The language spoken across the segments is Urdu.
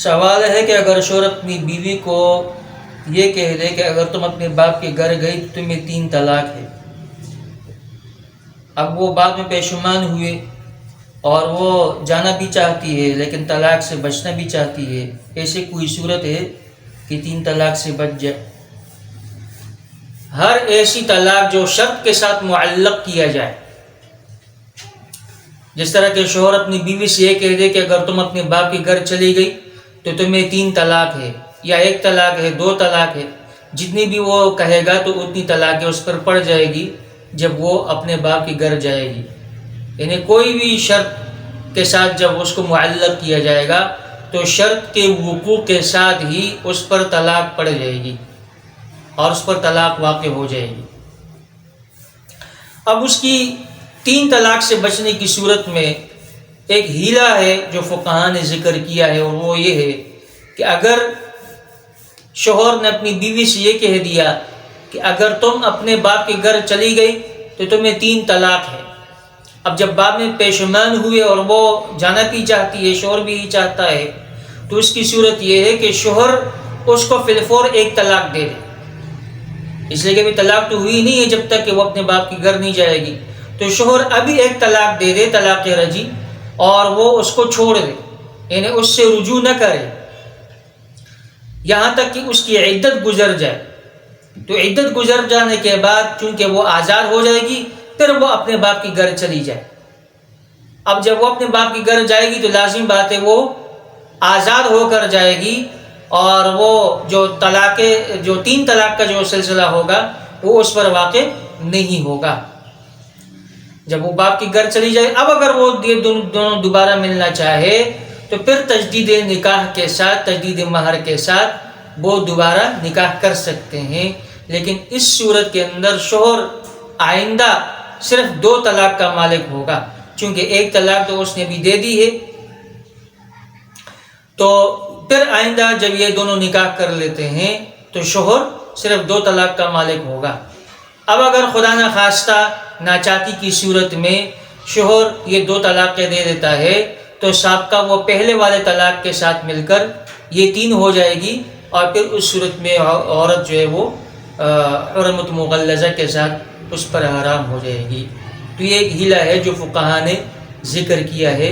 سوال ہے کہ اگر شوہر اپنی بیوی کو یہ کہہ دے کہ اگر تم اپنے باپ کے گھر گئی تو تمہیں 3 طلاق ہے، اب وہ بعد میں پیشمان ہوئے اور وہ جانا بھی چاہتی ہے لیکن طلاق سے بچنا بھی چاہتی ہے، ایسے کوئی صورت ہے کہ 3 طلاق سے بچ جائے؟ ہر ایسی طلاق جو شرط کے ساتھ معلق کیا جائے، جس طرح کہ شوہر اپنی بیوی سے یہ کہہ دے کہ اگر تم اپنے باپ کے گھر چلی گئی تو تمہیں 3 طلاق ہے، یا 1 طلاق ہے، 2 طلاق ہے، جتنی بھی وہ کہے گا تو اتنی طلاقیں اس پر پڑ جائے گی جب وہ اپنے باپ کے گھر جائے گی۔ یعنی کوئی بھی شرط کے ساتھ جب اس کو معلق کیا جائے گا تو شرط کے وقوع کے ساتھ ہی اس پر طلاق پڑ جائے گی اور اس پر طلاق واقع ہو جائے گی۔ اب اس کی 3 طلاق سے بچنے کی صورت میں ایک ہیلہ ہے جو فقہاء نے ذکر کیا ہے، اور وہ یہ ہے کہ اگر شوہر نے اپنی بیوی سے یہ کہہ دیا کہ اگر تم اپنے باپ کے گھر چلی گئی تو تمہیں 3 طلاق ہے، اب جب بعد میں پیشمان ہوئے اور وہ جانا بھی چاہتی ہے، شوہر بھی چاہتا ہے، تو اس کی صورت یہ ہے کہ شوہر اس کو فی الفور 1 طلاق دے دے، اس لیے کہ ابھی طلاق تو ہوئی نہیں ہے جب تک کہ وہ اپنے باپ کے گھر نہیں جائے گی، تو شوہر ابھی 1 طلاق دے دے، طلاق رجعی، اور وہ اس کو چھوڑ دے، یعنی اس سے رجوع نہ کرے یہاں تک کہ اس کی عدت گزر جائے۔ تو عدت گزر جانے کے بعد چونکہ وہ آزاد ہو جائے گی، پھر وہ اپنے باپ کے گھر چلی جائے۔ اب جب وہ اپنے باپ کے گھر جائے گی تو لازم بات ہے وہ آزاد ہو کر جائے گی، اور وہ جو 3 طلاق کا جو سلسلہ ہوگا وہ اس پر واقع نہیں ہوگا جب وہ باپ کے گھر چلی جائے۔ اب اگر وہ دونوں دوبارہ ملنا چاہے تو پھر تجدید نکاح کے ساتھ، تجدید مہر کے ساتھ وہ دوبارہ نکاح کر سکتے ہیں، لیکن اس صورت کے اندر شوہر آئندہ صرف 2 طلاق کا مالک ہوگا، چونکہ 1 طلاق تو اس نے بھی دے دی ہے، تو پھر آئندہ جب یہ دونوں نکاح کر لیتے ہیں تو شوہر صرف 2 طلاق کا مالک ہوگا۔ اب اگر خدا نہ خواستہ ناچاکی کی صورت میں شوہر یہ 2 طلاقیں دے دیتا ہے تو سابقہ وہ پہلے والے طلاق کے ساتھ مل کر یہ 3 ہو جائے گی، اور پھر اس صورت میں عورت جو ہے وہ حرمت مغلظہ کے ساتھ اس پر حرام ہو جائے گی۔ تو یہ ایک ہیلہ ہے جو فقہاء نے ذکر کیا ہے۔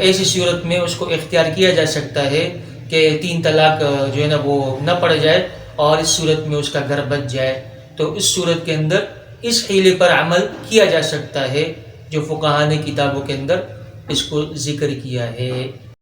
ایسی صورت میں اس کو اختیار کیا جا سکتا ہے کہ 3 طلاق جو ہے نا وہ نہ پڑ جائے، اور اس صورت میں اس کا گھر بچ جائے۔ تو اس صورت کے اندر اس حیلے پر عمل کیا جا سکتا ہے جو فقہاء نے کتابوں کے اندر اس کو ذکر کیا ہے۔